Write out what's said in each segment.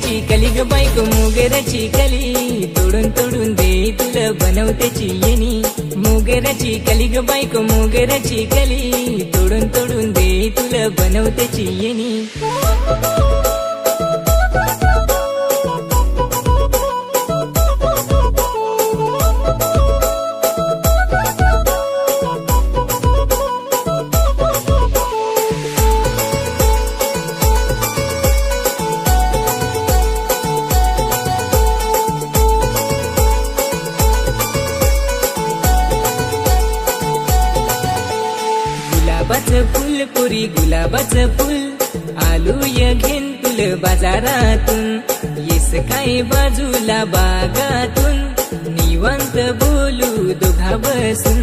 मोगऱ्याची कली ग बायको मोगऱ्याची कली तोडून तोडून दे तुला बनवतेची येणी मोगऱ्याची कली ग बायको मोगऱ्याची कली तोडून तोडून दे तुला बनवतेची येणी गुलाबाचं फुल पुरी गुलाबाचं फुल आलू य घेन तुल बाजारातून येस काय बाजूला बागातून निवांत बोलू दोघा बसून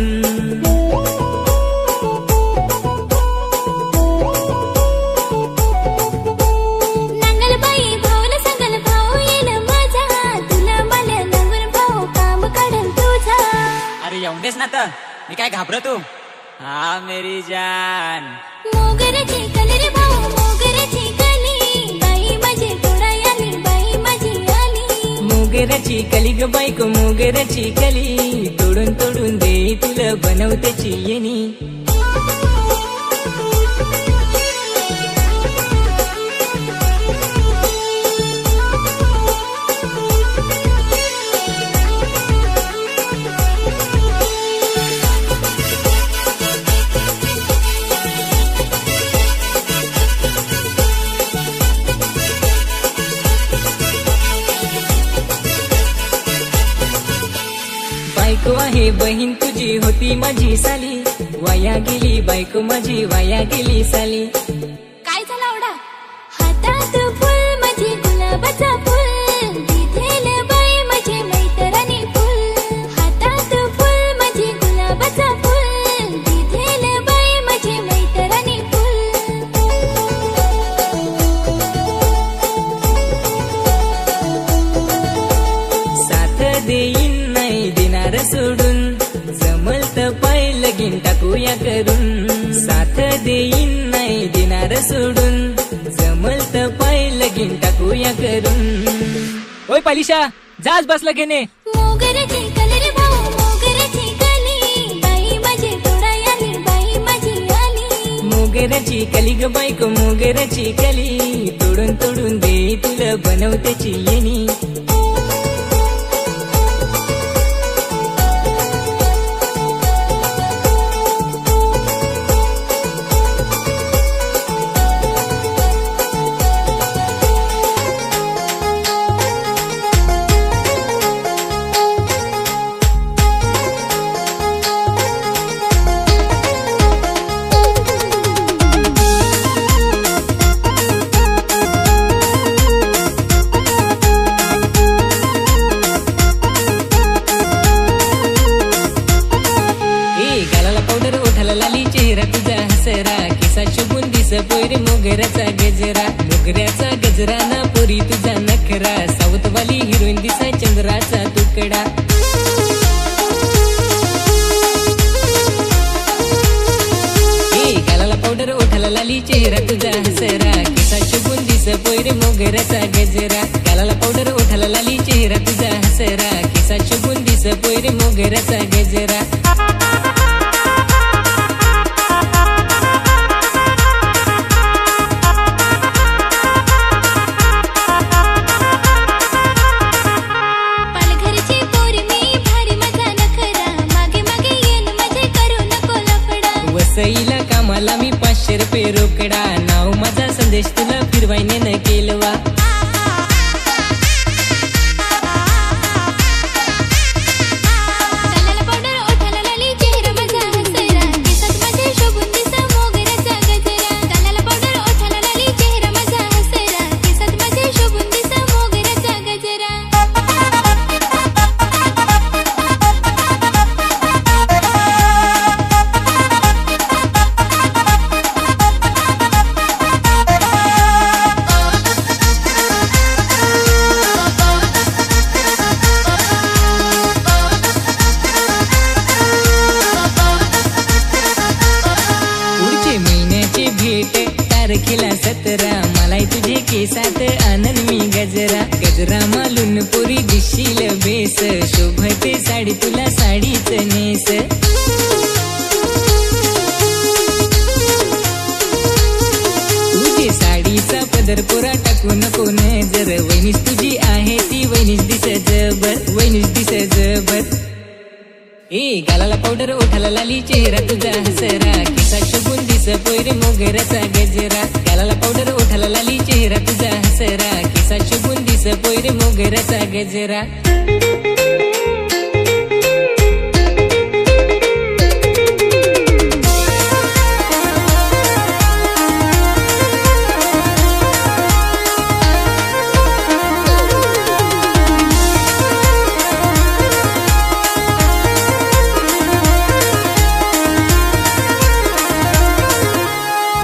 नांगलबाई भाऊला सांगल भाऊ येईल माझा तुला मला नांगर भाऊ काम काढल तुझा अरे एवढेच ना तर मी काय घाबरतो हा मेरी जान मोगऱ्याची कली रे भाऊ मोगऱ्याची कली बाई माझी तोडा आली बाई माझी आली मोगऱ्याची कली ग बायको मोगऱ्याची कली तोडून तोडून दे तुला बनवतेची येणी बायको आहे बहीण तुझी होती माझी साली वाया गेली बायको माझी वाया गेली साली काय झाला ओढा हातात फुल माझी गुलाबाचा फुल दिधेल बाई माझी मैत्रिणी फुल हातात फुल माझी गुलाबाचा फुल दिधेल बाई माझी मैत्रिणी साथ देईन नाही देणार सोडून जमल तर पाय लगीन टाकूया करून साथ देईन नाही देणार सोडून जमल तर पाय लगीन टाकूया करून ओय पालिशा जाच बसला घेणे मोगऱ्याची कली रे भाऊ मोगऱ्याची कली बाई माझी तोडा आली बाई माझी आली मोगऱ्याची कली ग बायको मोगऱ्याची कली तोडून तोडून दे तुला बनवतेची येणी पोरी मोगऱ्याचा गजरा ना पोरी तुझा नखरा सावतवाली हिरोईन दिसा चंद्राचा तुकडा गालाला पावडर ओठाला लाली चेहरा तुझा हसरा केसा शुगून दिस पोरी मोगऱ्याचा गजरा गालाला पावडर ओठाला लाली चेहरा तुझा हसरा केसा शुगून दिस पोरी मोगऱ्याचा गजरा सईला कामाला मी 500 रुपये रोकडा नाव माझा संदेश तुला फिरवायने न केलवा साडी तुला साडीच नेस. तुझी साडीचा पदर कोरा टाकू नको नजर. वहिनीच तुझी आहे ती वहिनीच दिस जबर, वहिनीच दिस जबर. ए गालाला पावडर ओठाला लाली चेहरा तुझा हसरा. केसात शोभून दिस पोयरे मोगऱ्याचा गजरा. गालाला पावडर ओठाला लाली चेहरा तुझा हसरा. केसात शोभून दिस पोयरे मोगऱ्याचा गजरा.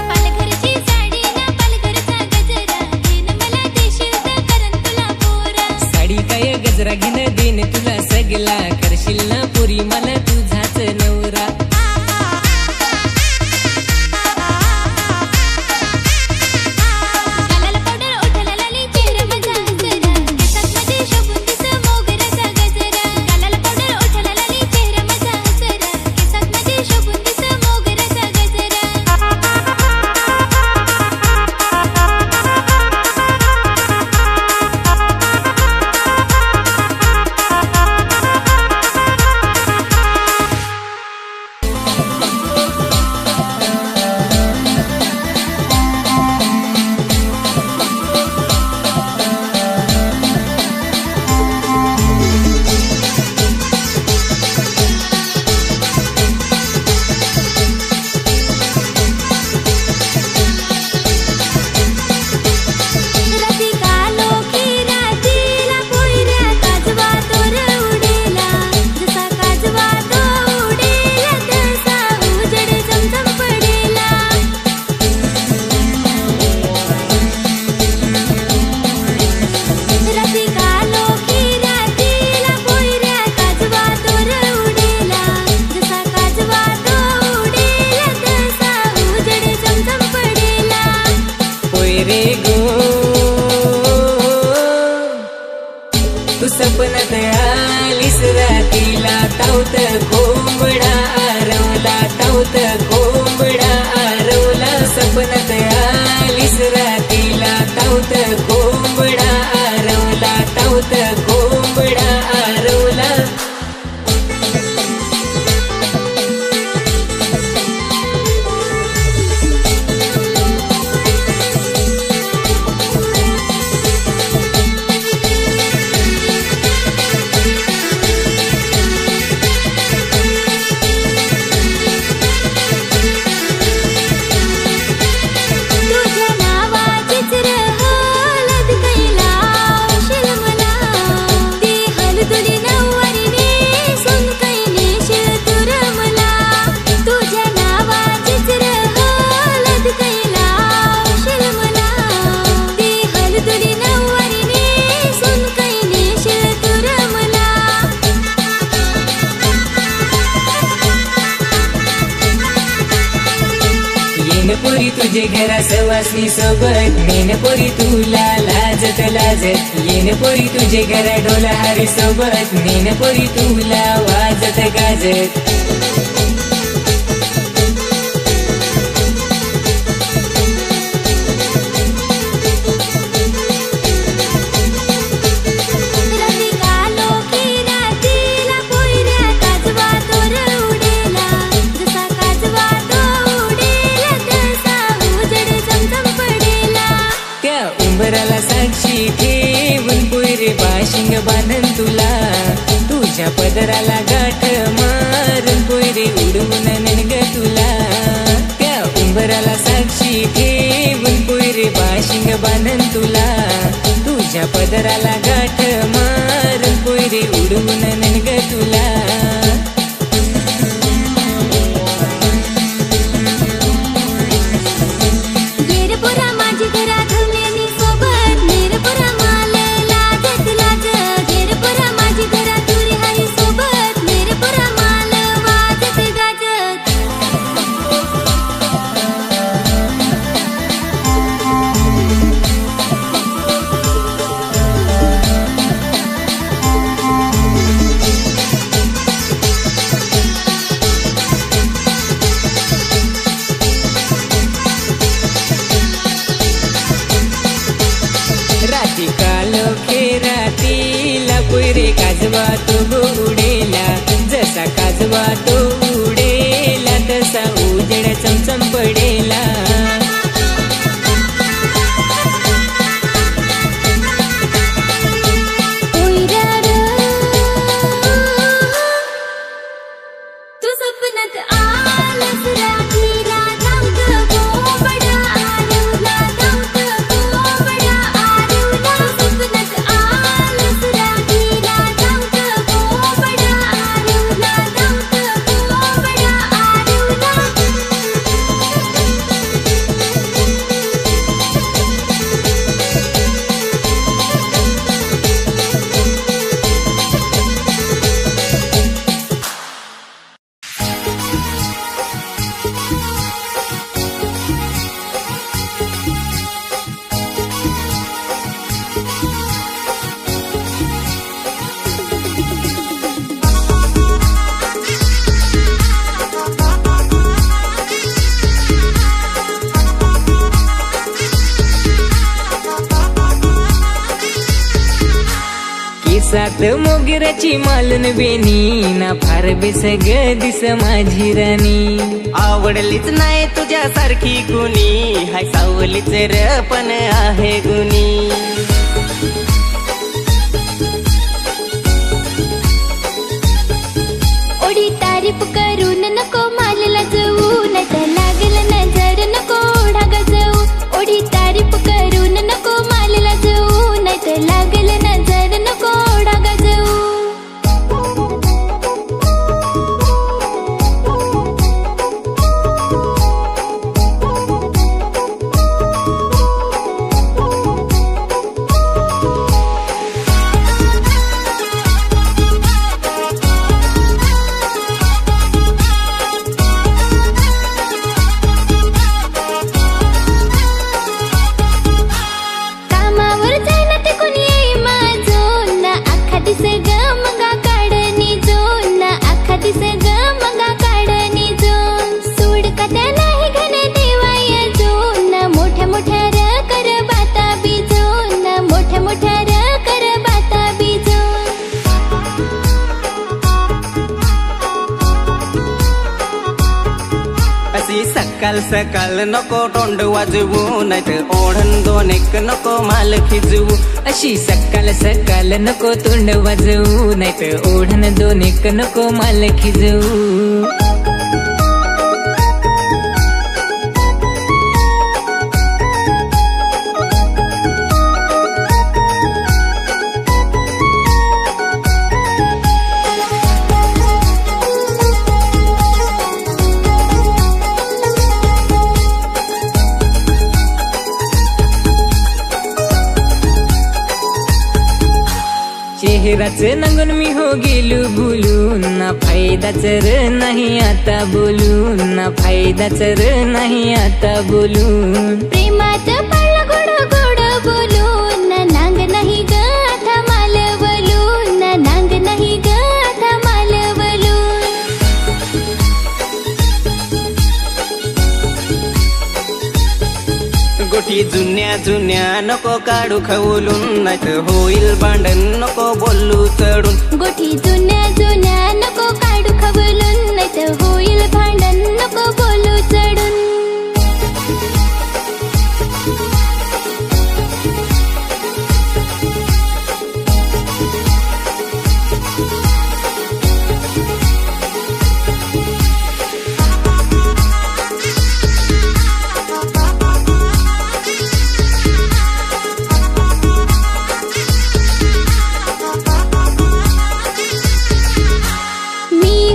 पालघरची साडी ना पालघरचा गजरा. घेन मला देशील तर करन तुला पोरा. साडी काय गजरा घेणं देन तुला सगला. करशील ना पुरी मला तुझाच नवरा. गालाला पावडर ओठाला लाली चेहरा माझा हसरा. केसात माझे शोभून दिस मोगऱ्याचा गजरा. गालाला पावडर ओठाला लाली चेहरा माझा हसरा. केसात माझे शोभून दिस मोगऱ्याचा गजरा. राधिका लोकी रातीला पोयऱ्या काजवा तोर उडेला. जसा काजवा तो उडेला तसा उजेड झमझम पडेला. राधिका लोकी रातीला पोयऱ्या काजवा तोर उडेला. जसा काजवा तो उडेला तसा उजेड झमझम पडेला. पोयरे गो तू सपनात आलीस रातीला. तावत कोंबडा आरवला, तावत कोंबडा आरवला. सपनात आलीस रातीला. तावत कोंबडा आरवला, तावत कोंबडा आरवला. तुझ्या नावाचीच हळद कैला औशील मला. ती हळदुली नऊवारी नेसून कैनेशील तुर मला. तुझ्या नावाचीच हळद कैला औशील मला. ती हळदुली नऊवारी नेसून कैनेशील तुर मला. येन पोरी तुझे घरा सवासनी सोबत. मेन पोरी तुला लाजत लाजत. येन पोरी तुझे घरा डोला हारी सोबत. मेन पोरी तुला वाजत गाजत. राधिका लोकी रातीला पोयऱ्या काजवा तोर उडेला. जसा काजवा तो उडेला तसा उजेड झमझम पडेला. त्या उंबराला साक्षी ठेवून पोयरे बाशिंग बांधन तुला. तुझ्या पदराला गाठ मारून पोयरे उडवून ननग तुला. त्या उंबराला साक्षी ठेवून पोयरे बाशिंग बांधन तुला. तुझ्या पदराला गाठ मारून पोयरे उडवून ननग तुला. गेरपुरा माझी घरा धुलेली सोबत. नेरपुरा माल लाजत लाजत. गेरपुरा माझी घरा तुरी हाई सोबत. नेरपुरा माल वाजत गाजत. रे काजवा तो उडेला, जसा काजवा तो उडेला तसा उजेड चमचम पडेला. तू स्वप्नात आलास रात्रीला धावत बोबडा आरवला, धावत बोबडा आरवला. स्वप्नात आलास रात्रीला धावत बोबडा आरवला, धावत बोबडा आरवला. केसात मोगऱ्याची मालन बेनी ना फार बेसग दिस माझी राणी. आवडलीच नाही तुझ्यासारखी कुणी, हाय सावलीच र पण आहे गुणी. ओढी तारीफ करून नको मालला जाऊ, नाही तर लागल नजर नको ढागा जाऊ. ओढी तारीफ करून नको मालला जाऊ, नाही तर लागल नजर नको ढागा जाऊ. कामावर जाईना ते कोणी येई माझो ना, अख्खा दिस ग मगा काढणी जो ना, अख्खा दिस ग मगा काढणी जो. सोड का त्या नाही घन देवाय जो ना, मोठ्या मोठ्या र कर बाता बीजो ना, मोठ्या मोठ्या र कर बाता बीजो. अशी सकाळ सकाळ नको तोंड वाजवू, नाही तर ओढण दोन एक नको माल खिजवू. अशी सकाळ सकाळ नको तोंड वाजवू, नाही तर ओढण दोन एक नको माल खिजवू. चेहराच नंगून मी हो गेलो बोलून, ना फायदाच र नाही आता बोलून, ना फायदाच र नाही आता बोलून. प्रेमात पडला गोड गोड बोलून ना, नांग नाही ग आता मालवलून ना, नांग नाही ग आता मालवलून. गोठी जुन्या जुन्या नको काढू खवलून, नाही तर होईल भांडण नको बोलू चढून. गोठी जुन्या जुन्या नको काढू खवलून, नाही तर होईल भांडण नको बोलू चढून.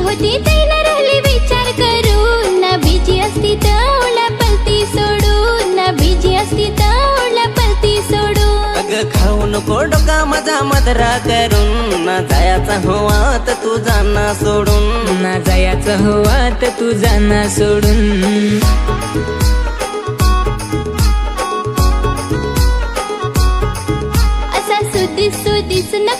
होती तैना राहिली विचार करू ना, बिजी असती तर ओला पलती सोडू ना, बिजी असती तर ओला पलती सोडू. अगं खाऊ नको डोका माझा मधरा करून, ना जायचा हवा तर तू जाना सोडून. ना जायचं हवा तर तू जाना सोडून. असा सुदिस सुदिस नको